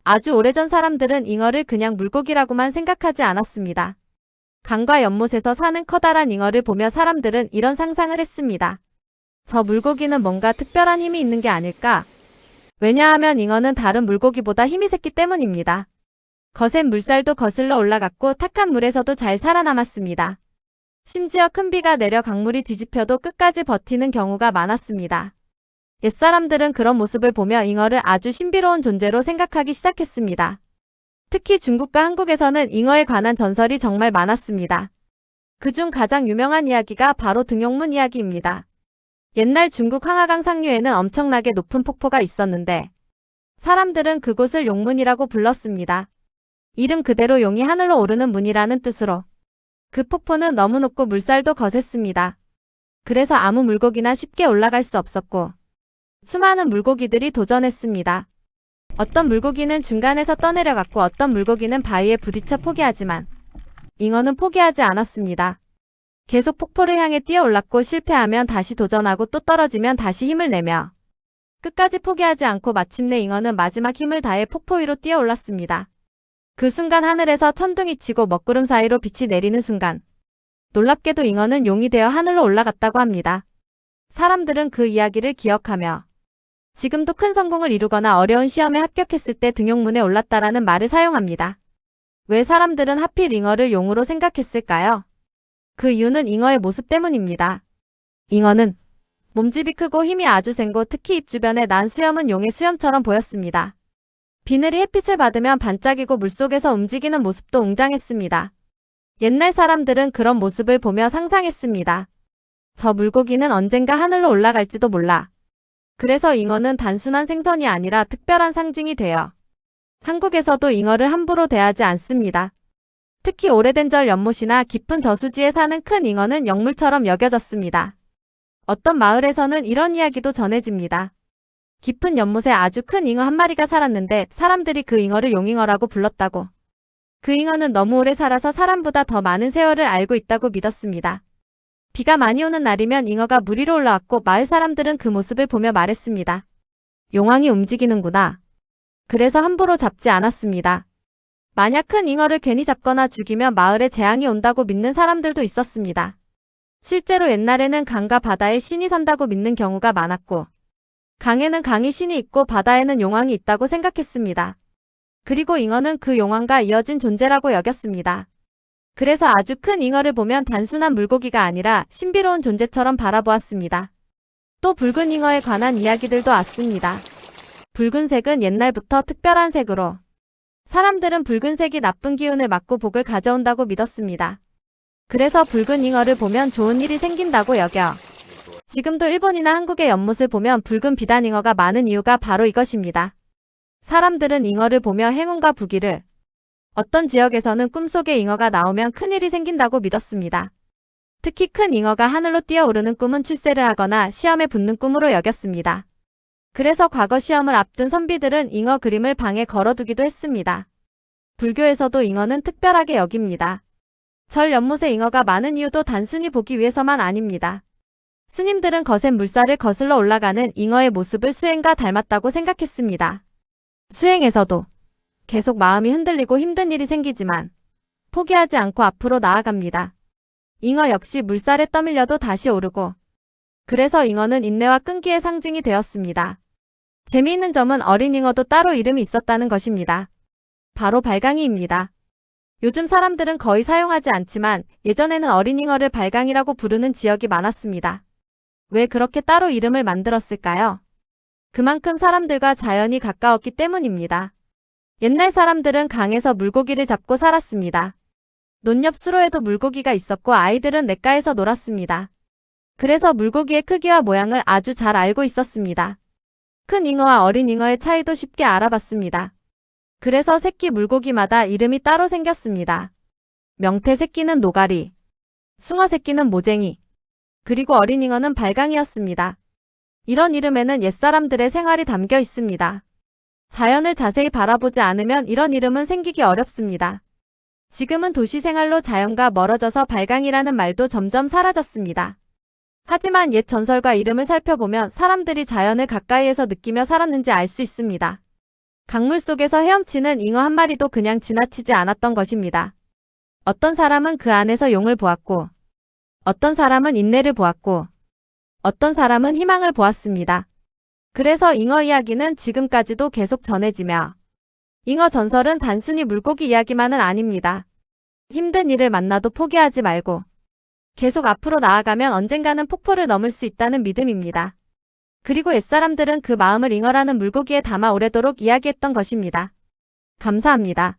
아주 오래전 사람들은 잉어를 그냥 물고기라고만 생각하지 않았습니다. 강과 연못에서 사는 커다란 잉어를 보며 사람들은 이런 상상을 했습니다. 저 물고기는 뭔가 특별한 힘이 있는 게 아닐까? 왜냐하면 잉어는 다른 물고기보다 힘이 셌기 때문입니다. 거센 물살도 거슬러 올라갔고 탁한 물에서도 잘 살아남았습니다. 심지어 큰 비가 내려 강물이 뒤집혀도 끝까지 버티는 경우가 많았습니다. 옛사람들은 그런 모습을 보며 잉어를 아주 신비로운 존재로 생각하기 시작했습니다. 특히 중국과 한국에서는 잉어에 관한 전설이 정말 많았습니다. 그중 가장 유명한 이야기가 바로 등용문 이야기입니다. 옛날 중국 황하강 상류에는 엄청나게 높은 폭포가 있었는데 사람들은 그곳을 용문이라고 불렀습니다. 이름 그대로 용이 하늘로 오르는 문이라는 뜻으로 그 폭포는 너무 높고 물살도 거셌습니다. 그래서 아무 물고기나 쉽게 올라갈 수 없었고 수많은 물고기들이 도전했습니다. 어떤 물고기는 중간에서 떠내려갔고 어떤 물고기는 바위에 부딪혀 포기하지만 잉어는 포기하지 않았습니다. 계속 폭포를 향해 뛰어올랐고 실패하면 다시 도전하고 또 떨어지면 다시 힘을 내며 끝까지 포기하지 않고 마침내 잉어는 마지막 힘을 다해 폭포 위로 뛰어올랐습니다. 그 순간 하늘에서 천둥이 치고 먹구름 사이로 빛이 내리는 순간 놀랍게도 잉어는 용이 되어 하늘로 올라갔다고 합니다. 사람들은 그 이야기를 기억하며 지금도 큰 성공을 이루거나 어려운 시험에 합격했을 때 등용문에 올랐다라는 말을 사용합니다. 왜 사람들은 하필 잉어를 용으로 생각했을까요? 그 이유는 잉어의 모습 때문입니다. 잉어는 몸집이 크고 힘이 아주 센고 특히 입 주변에 난 수염은 용의 수염처럼 보였습니다. 비늘이 햇빛을 받으면 반짝이고 물속에서 움직이는 모습도 웅장했습니다. 옛날 사람들은 그런 모습을 보며 상상했습니다. 저 물고기는 언젠가 하늘로 올라갈지도 몰라. 그래서 잉어는 단순한 생선이 아니라 특별한 상징이 되어 한국에서도 잉어를 함부로 대하지 않습니다. 특히 오래된 절 연못이나 깊은 저수지에 사는 큰 잉어는 영물처럼 여겨졌습니다. 어떤 마을에서는 이런 이야기도 전해집니다. 깊은 연못에 아주 큰 잉어 한 마리가 살았는데 사람들이 그 잉어를 용잉어라고 불렀다고. 그 잉어는 너무 오래 살아서 사람보다 더 많은 세월을 알고 있다고 믿었습니다. 비가 많이 오는 날이면 잉어가 물 위로 올라왔고 마을 사람들은 그 모습을 보며 말했습니다. 용왕이 움직이는구나. 그래서 함부로 잡지 않았습니다. 만약 큰 잉어를 괜히 잡거나 죽이면 마을에 재앙이 온다고 믿는 사람들도 있었습니다. 실제로 옛날에는 강과 바다에 신이 산다고 믿는 경우가 많았고 강에는 강이 신이 있고 바다에는 용왕이 있다고 생각했습니다. 그리고 잉어는 그 용왕과 이어진 존재라고 여겼습니다. 그래서 아주 큰 잉어를 보면 단순한 물고기가 아니라 신비로운 존재처럼 바라보았습니다. 또 붉은 잉어에 관한 이야기들도 왔습니다. 붉은색은 옛날부터 특별한 색으로 사람들은 붉은색이 나쁜 기운을 막고 복을 가져온다고 믿었습니다. 그래서 붉은 잉어를 보면 좋은 일이 생긴다고 여겨 지금도 일본이나 한국의 연못을 보면 붉은 비단잉어가 많은 이유가 바로 이것입니다. 사람들은 잉어를 보며 행운과 부귀를, 어떤 지역에서는 꿈속에 잉어가 나오면 큰일이 생긴다고 믿었습니다. 특히 큰 잉어가 하늘로 뛰어오르는 꿈은 출세를 하거나 시험에 붙는 꿈으로 여겼습니다. 그래서 과거 시험을 앞둔 선비들은 잉어 그림을 방에 걸어두기도 했습니다. 불교에서도 잉어는 특별하게 여깁니다. 절 연못에 잉어가 많은 이유도 단순히 보기 위해서만 아닙니다. 스님들은 거센 물살을 거슬러 올라가는 잉어의 모습을 수행과 닮았다고 생각했습니다. 수행에서도 계속 마음이 흔들리고 힘든 일이 생기지만 포기하지 않고 앞으로 나아갑니다. 잉어 역시 물살에 떠밀려도 다시 오르고 그래서 잉어는 인내와 끈기의 상징이 되었습니다. 재미있는 점은 어린 잉어도 따로 이름이 있었다는 것입니다. 바로 발강이입니다. 요즘 사람들은 거의 사용하지 않지만 예전에는 어린 잉어를 발강이라고 부르는 지역이 많았습니다. 왜 그렇게 따로 이름을 만들었을까요? 그만큼 사람들과 자연이 가까웠기 때문입니다. 옛날 사람들은 강에서 물고기를 잡고 살았습니다. 논 옆 수로에도 물고기가 있었고 아이들은 냇가에서 놀았습니다. 그래서 물고기의 크기와 모양을 아주 잘 알고 있었습니다. 큰 잉어와 어린 잉어의 차이도 쉽게 알아봤습니다. 그래서 새끼 물고기마다 이름이 따로 생겼습니다. 명태 새끼는 노가리, 숭어 새끼는 모쟁이, 그리고 어린 잉어는 발강이었습니다. 이런 이름에는 옛사람들의 생활이 담겨 있습니다. 자연을 자세히 바라보지 않으면 이런 이름은 생기기 어렵습니다. 지금은 도시 생활로 자연과 멀어져서 발강이라는 말도 점점 사라졌습니다. 하지만 옛 전설과 이름을 살펴보면 사람들이 자연을 가까이에서 느끼며 살았는지 알 수 있습니다. 강물 속에서 헤엄치는 잉어 한 마리도 그냥 지나치지 않았던 것입니다. 어떤 사람은 그 안에서 용을 보았고, 어떤 사람은 인내를 보았고, 어떤 사람은 희망을 보았습니다. 그래서 잉어 이야기는 지금까지도 계속 전해지며, 잉어 전설은 단순히 물고기 이야기만은 아닙니다. 힘든 일을 만나도 포기하지 말고, 계속 앞으로 나아가면 언젠가는 폭포를 넘을 수 있다는 믿음입니다. 그리고 옛사람들은 그 마음을 잉어라는 물고기에 담아 오래도록 이야기했던 것입니다. 감사합니다.